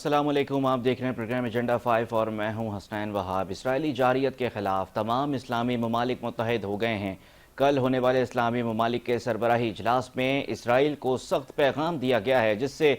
السلام علیکم، آپ دیکھ رہے ہیں پروگرام ایجنڈا 5 اور میں ہوں حسنین وہاب۔ اسرائیلی جارحیت کے خلاف تمام اسلامی ممالک متحد ہو گئے ہیں۔ کل ہونے والے اسلامی ممالک کے سربراہی اجلاس میں اسرائیل کو سخت پیغام دیا گیا ہے، جس سے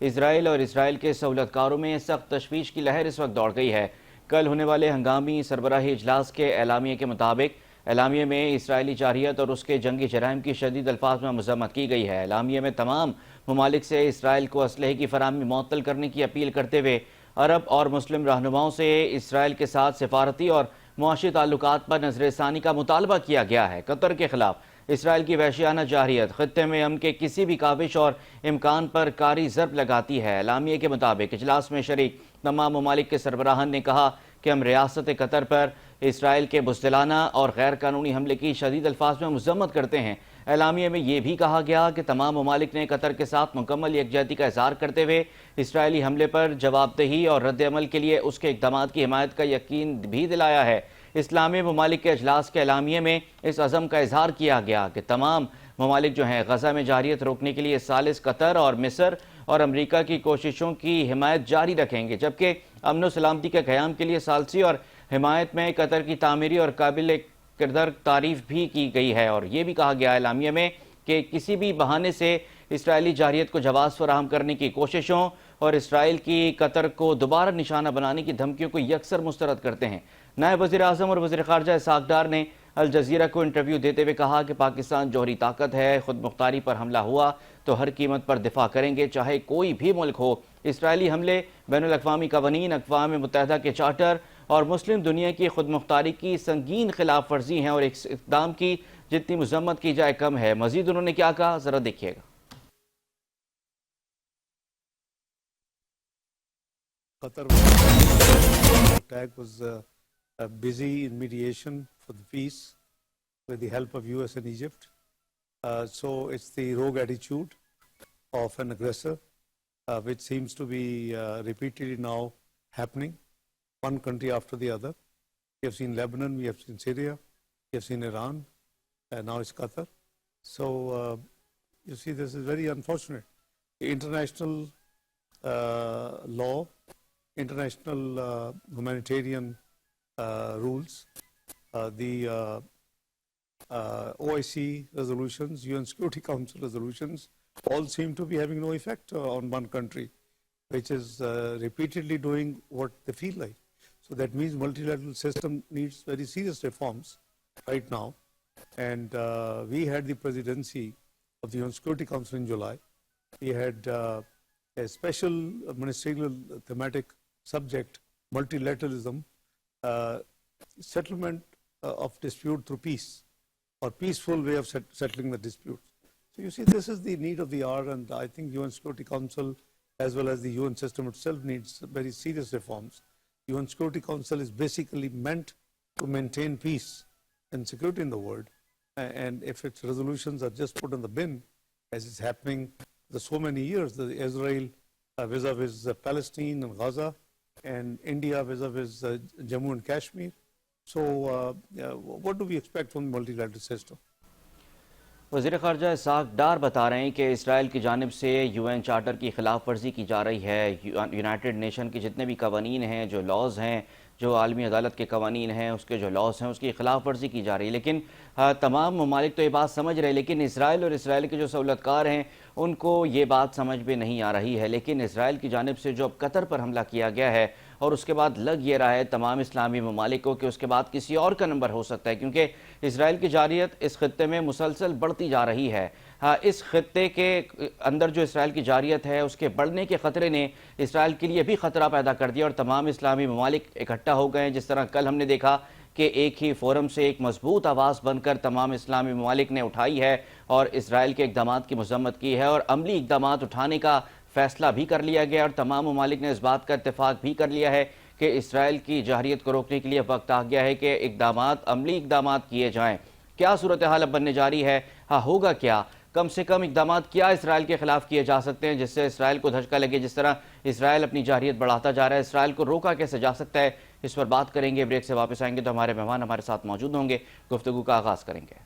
اسرائیل اور اسرائیل کے سہولت کاروں میں سخت تشویش کی لہر اس وقت دوڑ گئی ہے۔ کل ہونے والے ہنگامی سربراہی اجلاس کے اعلامیے کے مطابق اعلامیے میں اسرائیلی جارحیت اور اس کے جنگی جرائم کی شدید الفاظ میں مذمت کی گئی ہے۔ اعلامیے میں تمام ممالک سے اسرائیل کو اسلحے کی فراہمی معطل کرنے کی اپیل کرتے ہوئے عرب اور مسلم رہنماؤں سے اسرائیل کے ساتھ سفارتی اور معاشی تعلقات پر نظر ثانی کا مطالبہ کیا گیا ہے۔ قطر کے خلاف اسرائیل کی وحشیانہ جارحیت خطے میں امن کے کسی بھی کاوش اور امکان پر کاری ضرب لگاتی ہے۔ اعلامیے کے مطابق اجلاس میں شریک تمام ممالک کے سربراہان نے کہا کہ ہم ریاست قطر پر اسرائیل کے بزدلانہ اور غیر قانونی حملے کی شدید الفاظ میں مذمت کرتے ہیں۔ اعلامیے میں یہ بھی کہا گیا کہ تمام ممالک نے قطر کے ساتھ مکمل یکجہتی کا اظہار کرتے ہوئے اسرائیلی حملے پر جواب دہی اور رد عمل کے لیے اس کے اقدامات کی حمایت کا یقین بھی دلایا ہے۔ اسلامی ممالک کے اجلاس کے اعلامیے میں اس عزم کا اظہار کیا گیا کہ تمام ممالک جو ہیں غزہ میں جارحیت روکنے کے لیے ثالث قطر اور مصر اور امریکہ کی کوششوں کی حمایت جاری رکھیں گے، جبکہ امن و سلامتی کے قیام کے لیے ثالثی اور حمایت میں قطر کی تعمیری اور قابل قدر تعریف بھی کی گئی ہے۔ اور یہ بھی کہا گیا اعلامیے میں کہ کسی بھی بہانے سے اسرائیلی جارحیت کو جواز فراہم کرنے کی کوششوں اور اسرائیل کی قطر کو دوبارہ نشانہ بنانے کی دھمکیوں کو یکسر مسترد کرتے ہیں۔ نائب وزیر اعظم اور وزیر خارجہ اسحاق ڈار نے الجزیرہ کو انٹرویو دیتے ہوئے کہا کہ پاکستان جوہری طاقت ہے، خود مختاری پر حملہ ہوا تو ہر قیمت پر دفاع کریں گے، چاہے کوئی بھی ملک ہو۔ اسرائیلی حملے بین الاقوامی قوانین، اقوام متحدہ کے چارٹر اور مسلم دنیا کی خود مختاری کی سنگین خلاف ورزی ہیں اور اس اقدام کی جتنی مذمت کی جائے کم ہے۔ مزید انہوں نے کیا کہا، ذرا دیکھیے گا۔ Qatar attack was busy in mediation for the peace with the help of US and Egypt. So it's the rogue attitude of an aggressor which seems to be repeatedly now happening, one country after the other. We have seen Lebanon, we have seen Syria, we have seen Iran, and now it's Qatar. So you see, this is very unfortunate. The international law, international humanitarian rules, the OIC resolutions, UN Security Council resolutions, all seem to be having no effect on one country, which is repeatedly doing what they feel like. So that means multilateral system needs very serious reforms right now. And we had the presidency of the UN Security Council in July. We had a special ministerial thematic subject, multilateralism, settlement of dispute through peace, or peaceful way of settling the disputes. So you see, this is the need of the hour, and I think UN Security Council as well as the UN system itself needs very serious reforms. The UN Security Council is basically meant to maintain peace and security in the world, and if its resolutions are just put in the bin, as is happening for so many years, the Israel vis-a-vis Palestine and Gaza, and India vis-a-vis Jammu and Kashmir. So what do we expect from the multilateral system? وزیر خارجہ اسحاق ڈار بتا رہے ہیں کہ اسرائیل کی جانب سے UN charter کی خلاف ورزی کی جا رہی ہے۔ یونائٹڈ نیشن کے جتنے بھی قوانین ہیں، جو لاز ہیں، جو عالمی عدالت کے قوانین ہیں، اس کے جو لاز ہیں، اس کی خلاف ورزی کی جا رہی ہے۔ لیکن تمام ممالک تو یہ بات سمجھ رہے ہیں، لیکن اسرائیل اور اسرائیل کے جو سہولت کار ہیں ان کو یہ بات سمجھ میں نہیں آ رہی ہے۔ لیکن اسرائیل کی جانب سے جو اب قطر پر حملہ کیا گیا ہے اور اس کے بعد لگ یہ رہا ہے تمام اسلامی ممالک کو کہ اس کے بعد کسی اور کا نمبر ہو سکتا ہے، کیونکہ اسرائیل کی جارحیت اس خطے میں مسلسل بڑھتی جا رہی ہے۔ اس خطے کے اندر جو اسرائیل کی جارحیت ہے اس کے بڑھنے کے خطرے نے اسرائیل کے لیے بھی خطرہ پیدا کر دیا اور تمام اسلامی ممالک اکٹھا ہو گئے ہیں۔ جس طرح کل ہم نے دیکھا کہ ایک ہی فورم سے ایک مضبوط آواز بن کر تمام اسلامی ممالک نے اٹھائی ہے اور اسرائیل کے اقدامات کی مذمت کی ہے اور عملی اقدامات اٹھانے کا فیصلہ بھی کر لیا گیا، اور تمام ممالک نے اس بات کا اتفاق بھی کر لیا ہے کہ اسرائیل کی جارحیت کو روکنے کے لیے وقت آ گیا ہے کہ عملی اقدامات کیے جائیں۔ کیا صورتحال اب بننے جا رہی ہے؟ ہوگا کیا؟ کم سے کم اقدامات کیا اسرائیل کے خلاف کیے جا سکتے ہیں جس سے اسرائیل کو دھچکا لگے؟ جس طرح اسرائیل اپنی جارحیت بڑھاتا جا رہا ہے، اسرائیل کو روکا کیسے جا سکتا ہے؟ اس پر بات کریں گے۔ بریک سے واپس آئیں گے تو ہمارے مہمان ہمارے ساتھ موجود ہوں گے، گفتگو کا آغاز کریں گے۔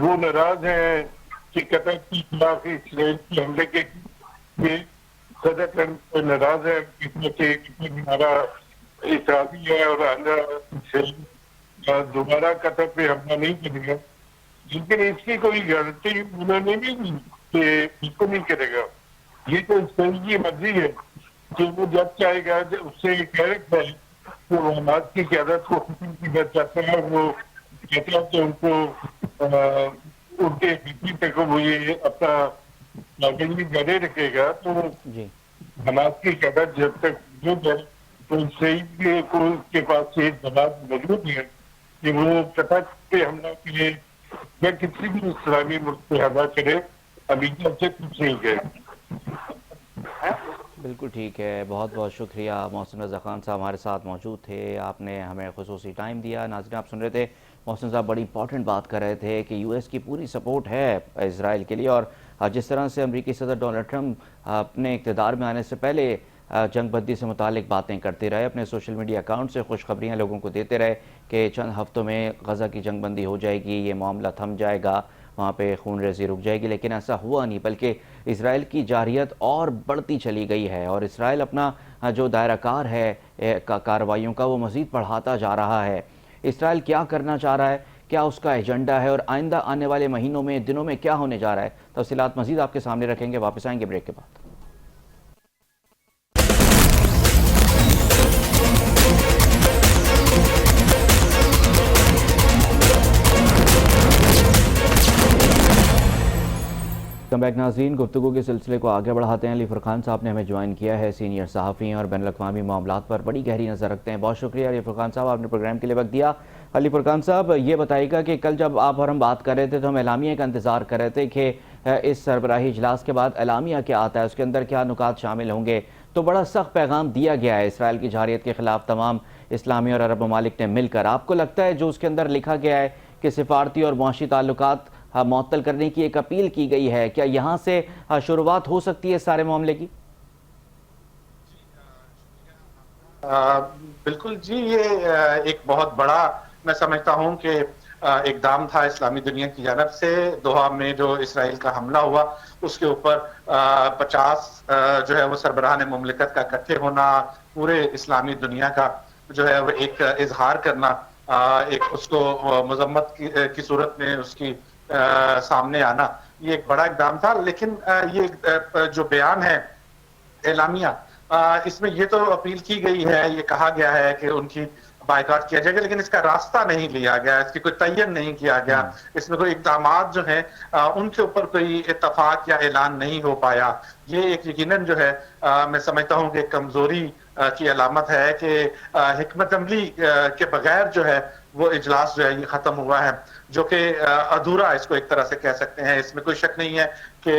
وہ ناراض ہیں کہ قطر کے خلاف اسرائیل کی حملے کے صدر ٹرمپ ناراض ہے کہ ہمارا اسرائیلی ہے اور دوبارہ قطر پہ حملہ نہیں کرے گا، لیکن اس کی کوئی گارنٹی انہوں نے بھی نہیں کہ بالکل نہیں کرے گا. یہ تو اسرائیل کی مرضی ہے کہ وہ جب چاہے گا اس سے ڈائریکٹ ہے تو حماس کی قیادت کو ختم کرنا چاہتا ہے. وہ کہتا ہے کہ ان کو ان کے بیچی تک وہ یہ اپنا ناکامی جاری رکھے گا تو جی حماس کی قیادت جب تک جو ہے تو اسرائیل کے پاس ایک دباؤ موجود ہے کہ وہ قطر پہ حملہ کرے یا کسی بھی اسلامی ملک پہ حملہ کرے. امریکہ سے کچھ نہیں گئے. بالکل ٹھیک ہے، بہت بہت شکریہ. محسن رضا خان صاحب ہمارے ساتھ موجود تھے، آپ نے ہمیں خصوصی ٹائم دیا. ناظرین آپ سن رہے تھے محسن صاحب بڑی امپورٹنٹ بات کر رہے تھے کہ یو ایس کی پوری سپورٹ ہے اسرائیل کے لیے، اور جس طرح سے امریکی صدر ڈونلڈ ٹرمپ اپنے اقتدار میں آنے سے پہلے جنگ بندی سے متعلق باتیں کرتے رہے، اپنے سوشل میڈیا اکاؤنٹ سے خوشخبریاں لوگوں کو دیتے رہے کہ چند ہفتوں میں غزہ کی جنگ بندی ہو جائے گی، یہ معاملہ تھم جائے گا، وہاں پہ خون ریزی رک جائے گی، لیکن ایسا ہوا نہیں، بلکہ اسرائیل کی جارحیت اور بڑھتی چلی گئی ہے اور اسرائیل اپنا جو دائرہ کار ہے کارروائیوں کا وہ مزید بڑھاتا جا رہا ہے. اسرائیل کیا کرنا چاہ رہا ہے، کیا اس کا ایجنڈا ہے اور آئندہ آنے والے مہینوں میں دنوں میں کیا ہونے جا رہا ہے، تفصیلات مزید آپ کے سامنے رکھیں گے. واپس آئیں گے بریک کے بعد. کم بیک ناظرین، گفتگو کے سلسلے کو آگے بڑھاتے ہیں. علی فرقان صاحب نے ہمیں جوائن کیا ہے، سینئر صحافی ہیں اور بین الاقوامی معاملات پر بڑی گہری نظر رکھتے ہیں. بہت شکریہ علی فرقان صاحب، آپ نے پروگرام کے لیے وقت دیا. علی فرقان صاحب یہ بتائیے گا کہ کل جب آپ اور ہم بات کر رہے تھے تو ہم اعلامیہ کا انتظار کر رہے تھے کہ اس سربراہی اجلاس کے بعد اعلامیہ کیا آتا ہے، اس کے اندر کیا نکات شامل ہوں گے. تو بڑا سخت پیغام دیا گیا ہے اسرائیل کی جارحیت کے خلاف تمام اسلامی اور عرب ممالک نے مل کر. آپ کو لگتا ہے جو اس کے اندر لکھا گیا ہے کہ سفارتی اور معاشی تعلقات معطل کرنے کی ایک اپیل کی گئی ہے، کیا یہاں سے شروعات ہو سکتی ہے سارے معاملے کی؟ بالکل جی، یہ ایک بہت بڑا میں سمجھتا ہوں کہ اقدام تھا اسلامی دنیا کی جانب سے. دوحہ میں جو اسرائیل کا حملہ ہوا اس کے اوپر 50 جو ہے وہ سربراہان مملکت کا اکٹھے ہونا، پورے اسلامی دنیا کا جو ہے وہ ایک اظہار کرنا، ایک اس کو مذمت کی صورت میں اس کی سامنے آنا، یہ ایک بڑا اقدام تھا. لیکن یہ جو بیان ہے اعلامیہ، اس میں یہ تو اپیل کی گئی ہے، یہ کہا گیا ہے کہ ان کی بائیکاٹ کیا جائے گا، لیکن اس کا راستہ نہیں لیا گیا، اس کی کوئی تعین نہیں کیا گیا، اس میں کوئی اقدامات جو ہیں ان کے اوپر کوئی اتفاق یا اعلان نہیں ہو پایا. یہ ایک یقیناً جو ہے میں سمجھتا ہوں کہ کمزوری کی علامت ہے کہ حکمت عملی کے بغیر جو ہے وہ اجلاس جو ہے یہ ختم ہوا ہے، جو کہ ادھورا اس کو ایک طرح سے کہہ سکتے ہیں. اس میں کوئی شک نہیں ہے کہ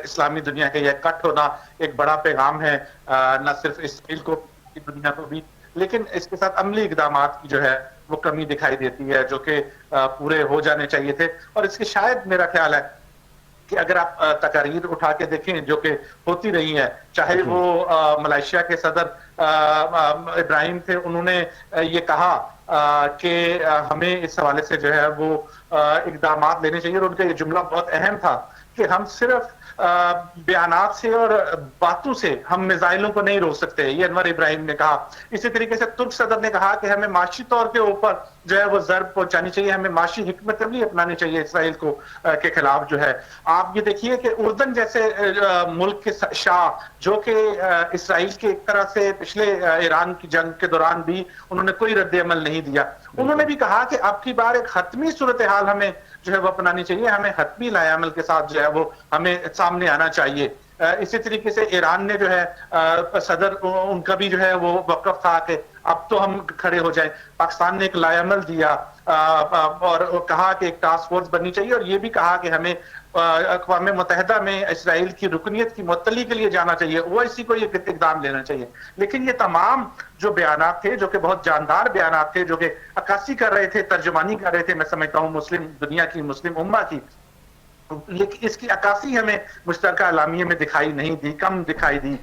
اسلامی دنیا کا یہ اکٹھ ہونا ایک بڑا پیغام ہے، نہ صرف اسرائیل کو، دنیا کو بھی، لیکن اس کے ساتھ عملی اقدامات کی جو ہے وہ کمی دکھائی دیتی ہے جو کہ پورے ہو جانے چاہیے تھے. اور اس کے شاید میرا خیال ہے کہ اگر آپ تقاریر اٹھا کے دیکھیں جو کہ ہوتی رہی ہیں، چاہے وہ ملائیشیا کے صدر ابراہیم تھے، انہوں نے یہ کہا کہ ہمیں اس حوالے سے جو ہے وہ اقدامات لینے چاہیے، اور ان کا یہ جملہ بہت اہم تھا کہ ہم صرف بیانات سے اور باتوں سے ہم میزائلوں کو نہیں روک سکتے، یہ انور ابراہیم نے کہا. اسی طریقے سے ترک صدر نے کہا کہ ہمیں معاشی طور کے اوپر جو ہے وہ ضرب پہنچانی چاہیے، ہمیں معاشی حکمت عملی اپنانی چاہیے اسرائیل کو کے خلاف جو ہے. آپ یہ دیکھیے کہ اردن جیسے ملک کے شاہ جو کہ اسرائیل کے ایک طرح سے پچھلے ایران کی جنگ کے دوران بھی انہوں نے کوئی رد عمل نہیں دیا، انہوں نے بھی کہا کہ اب کی بار ایک حتمی صورتحال ہمیں جو ہے وہ اپنانی چاہیے، ہمیں حتمی لائے عمل کے ساتھ جو ہے وہ ہمیں سامنے آنا چاہیے. اسی طریقے سے ایران نے جو ہے صدر ان کا بھی جو ہے وہ وقف تھا کہ اب تو ہم کھڑے ہو جائیں. پاکستان نے ایک لائے عمل دیا اور کہا کہ ایک ٹاسک فورس بننی چاہیے، اور یہ بھی کہا کہ ہمیں اقوام متحدہ میں اسرائیل کی رکنیت کی معطلی کے لیے جانا چاہیے، وہ اسی کو یہ اقدام لینا چاہیے. لیکن یہ تمام جو بیانات تھے جو کہ بہت جاندار بیانات تھے، جو کہ عکاسی کر رہے تھے، ترجمانی کر رہے تھے، میں سمجھتا ہوں مسلم دنیا کی، مسلم امہ کی، لیکن اس کی عکاسی ہمیں مشترکہ اعلامیے میں دکھائی نہیں دی، کم دکھائی دی.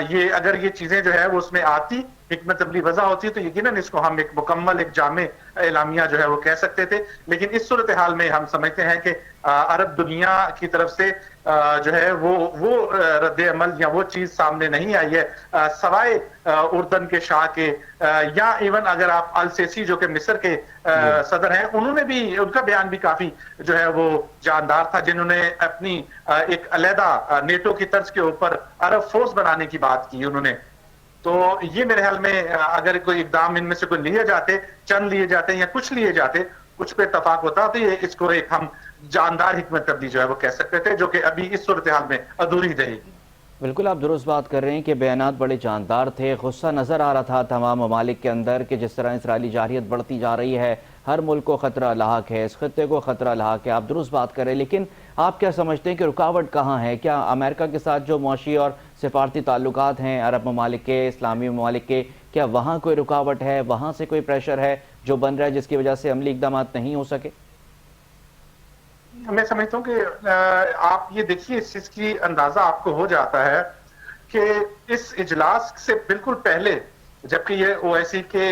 یہ اگر یہ چیزیں جو ہے وہ اس میں آتی، حکمت عملی وضع ہوتی تو یقیناً اس کو ہم ایک مکمل ایک جامع اعلامیہ جو ہے وہ کہہ سکتے تھے، لیکن اس صورتحال میں ہم سمجھتے ہیں کہ عرب دنیا کی طرف سے جو ہے وہ رد عمل یا وہ چیز سامنے نہیں آئی ہے، سوائے اردن کے شاہ کے یا ایون اگر آپ السیسی جو کہ مصر کے صدر ہیں، انہوں نے بھی ان کا بیان بھی کافی جو ہے وہ جاندار تھا، جنہوں نے اپنی ایک علیحدہ نیٹو کی طرز کے اوپر عرب فورس بنانے کی بات کی انہوں نے. تو یہ میرے خیال میں اگر کوئی اقدام ان میں سے کوئی لیے جاتے، چند لیے جاتے یا کچھ لیے جاتے، کچھ پہ اتفاق ہوتا تو یہ اس کو ایک ہم جاندار حکمت عملی جو ہے وہ کہہ سکتے تھے، جو کہ ابھی اس صورتحال میں ادھوری رہے گی. بالکل آپ درست بات کر رہے ہیں کہ بیانات بڑے جاندار تھے، غصہ نظر آ رہا تھا تمام ممالک کے اندر کہ جس طرح اسرائیلی جارحیت بڑھتی جا رہی ہے، ہر ملک کو خطرہ لاحق ہے، اس خطے کو خطرہ لاحق ہے. آپ درست بات کر رہے ہیں، لیکن آپ کیا سمجھتے ہیں کہ رکاوٹ کہاں ہے؟ کیا امریکہ کے ساتھ جو معاشی اور سفارتی تعلقات ہیں عرب ممالک کے، اسلامی ممالک کے، کیا وہاں کوئی رکاوٹ ہے، وہاں سے کوئی پریشر ہے جو بن رہا ہے جس کی وجہ سے عملی اقدامات نہیں ہو سکے؟ میں سمجھتا ہوں کہ آپ یہ دیکھیے، اس چیز کی اندازہ آپ کو ہو جاتا ہے کہ اس اجلاس سے بالکل پہلے جبکہ یہ OIC کے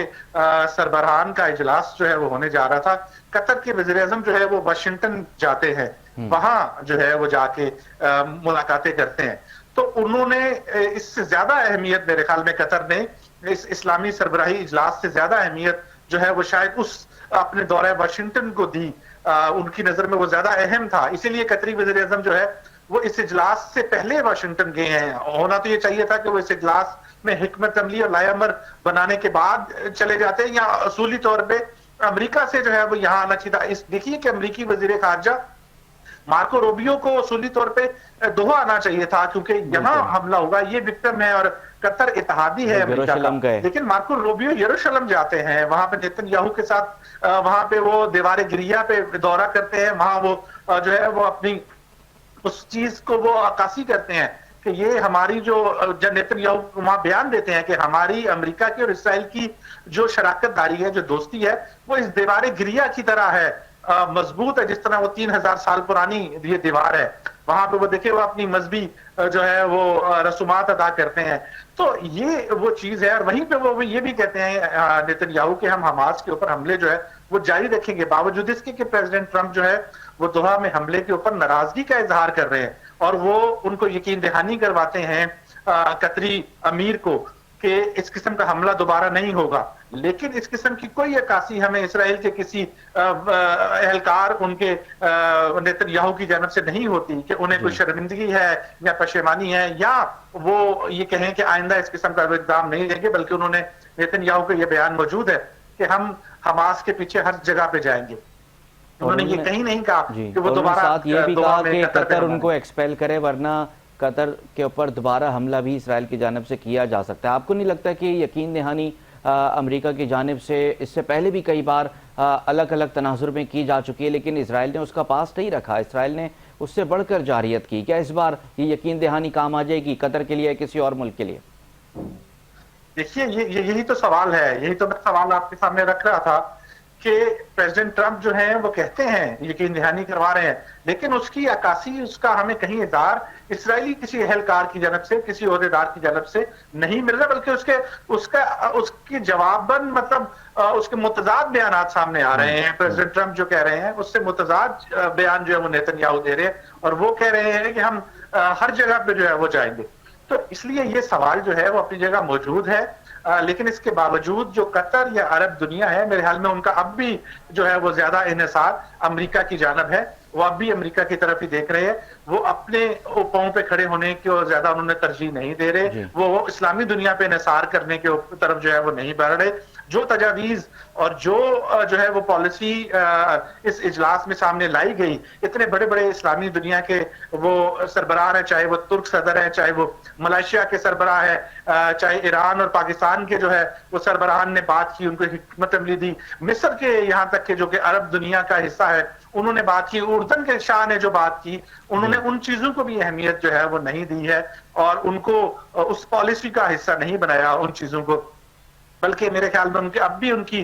سربراہان کا اجلاس جو ہے وہ ہونے جا رہا تھا، قطر کے وزیر اعظم جو ہے وہ واشنگٹن جاتے ہیں، وہاں جو ہے وہ جا کے ملاقاتیں کرتے ہیں. تو انہوں نے اس سے زیادہ اہمیت میرے خیال میں قطر نے اس اسلامی سربراہی اجلاس سے زیادہ اہمیت جو ہے وہ شاید اس اپنے دورہ واشنگٹن کو دی. ان کی نظر میں وہ زیادہ اہم تھا، اسی لیے قطری وزیر اعظم جو ہے وہ اس اجلاس سے پہلے واشنگٹن گئے ہیں. ہونا تو یہ چاہیے تھا کہ وہ اس اجلاس میں حکمت عملی اور لائے عمل بنانے کے بعد چلے جاتے ہیں، یا اصولی طور پہ امریکہ سے جو ہے وہ یہاں آنا چاہیے تھا. دیکھیے کہ امریکی وزیر خارجہ مارکو روبیو کو اصولی طور پہ دوحہ آنا چاہیے تھا، کیونکہ یہاں حملہ ہوگا، یہ وکٹم ہے اور قطر اتحادی ہے امریکہ کا. لیکن مارکو روبیو یروشلم جاتے ہیں، وہاں پہ نیتن یاہو کے ساتھ وہاں پہ وہ دیوار گریا پہ دورہ کرتے ہیں، وہاں وہ جو ہے وہ اپنی اس چیز کو وہ عکاسی کرتے ہیں کہ یہ ہماری جو نیتن یاہو وہاں بیان دیتے ہیں کہ ہماری امریکہ کی اور اسرائیل کی جو شراکت داری ہے، جو دوستی ہے، وہ اس دیوار گریا کی طرح ہے، مضبوط ہے، جس طرح وہ 3000 سال پرانی یہ دیوار ہے. وہاں پہ وہ دیکھیں وہ اپنی مذہبی جو ہے وہ رسومات ادا کرتے ہیں. تو یہ وہ چیز ہے، اور وہیں پہ وہ یہ بھی کہتے ہیں نیتن یاہو کہ ہم حماس کے اوپر حملے جو ہے وہ جاری رکھیں گے، باوجود اس کے کہ پریزیڈنٹ ٹرمپ جو ہے وہ دوحہ میں حملے کے اوپر ناراضگی کا اظہار کر رہے ہیں، اور وہ ان کو یقین دہانی کرواتے ہیں قطری امیر کو کہ اس قسم کا حملہ دوبارہ نہیں ہوگا. لیکن اس قسم کی کوئی عکاسی ہمیں اسرائیل کے کسی اہلکار ان کے نیتن یاہو کی جانب سے نہیں ہوتی کہ انہیں کوئی شرمندگی ہے یا پشیمانی ہے، یا وہ یہ کہیں کہ آئندہ اس قسم کا اقدام نہیں لیں گے، بلکہ انہوں نے نیتن یاہو کا یہ بیان موجود ہے کہ ہم حماس کے پیچھے ہر جگہ پہ جائیں گے. انہوں نے یہ کہیں نہیں کہا کہ وہ دوبارہ ساتھ یہ بھی کہا کہ قطر ان کو ایکسپیل کرے، ورنہ قطر کے اوپر دوبارہ حملہ بھی اسرائیل کی جانب سے کیا جا سکتا ہے. آپ کو نہیں لگتا کہ یقین دہانی امریکہ کی جانب سے اس سے پہلے بھی کئی بار الگ الگ تناظر میں کی جا چکی ہے، لیکن اسرائیل نے اس کا پاس نہیں رکھا، اسرائیل نے اس سے بڑھ کر جارحیت کی؟ کیا اس بار یہ یقین دہانی کام آ جائے گی قطر کے لیے، کسی اور ملک کے لیے؟ دیکھیے یہی تو سوال ہے، یہی تو میں سوال آپ کے سامنے رکھ رہا تھا کہ پریزیڈنٹ ٹرمپ جو ہیں وہ کہتے ہیں یقین دہانی کروا رہے ہیں، لیکن اس کی عکاسی، اس کا ہمیں کہیں اظہار اسرائیلی کسی اہلکار کی جانب سے، کسی عہدیدار کی جانب سے نہیں مل رہا، بلکہ اس کی جواباً مطلب اس کے متضاد بیانات سامنے آ رہے ہیں. پریزیڈنٹ ٹرمپ جو کہہ رہے ہیں اس سے متضاد بیان جو ہے وہ نیتن یاہو دے رہے ہیں، اور وہ کہہ رہے ہیں کہ ہم ہر جگہ پہ جو ہے وہ جائیں گے. تو اس لیے یہ سوال جو ہے وہ اپنی جگہ موجود ہے، لیکن اس کے باوجود جو قطر یا عرب دنیا ہے، میرے خیال میں ان کا اب بھی جو ہے وہ زیادہ انحصار امریکہ کی جانب ہے. وہ اب بھی امریکہ کی طرف ہی دیکھ رہے ہیں، وہ اپنے پاؤں پہ کھڑے ہونے کو زیادہ انہوں نے ترجیح نہیں دے رہے، وہ اسلامی دنیا پہ انحصار کرنے کے طرف جو ہے وہ نہیں بڑھ رہے. جو تجاویز اور جو ہے وہ پالیسی اس اجلاس میں سامنے لائی گئی، اتنے بڑے بڑے اسلامی دنیا کے وہ سربراہ ہیں، چاہے وہ ترک صدر ہیں، چاہے وہ ملائیشیا کے سربراہ ہے، چاہے ایران اور پاکستان کے جو ہے وہ سربراہان نے بات کی، ان کو حکمت عملی دی، مصر کے یہاں تک کہ جو کہ عرب دنیا کا حصہ ہے انہوں نے بات کی، اردن کے شاہ نے جو بات کی، انہوں نے ان چیزوں کو بھی اہمیت جو ہے وہ نہیں دی ہے، اور ان کو اس پالیسی کا حصہ نہیں بنایا ان چیزوں کو، بلکہ میرے خیال میں ان کے اب بھی ان کی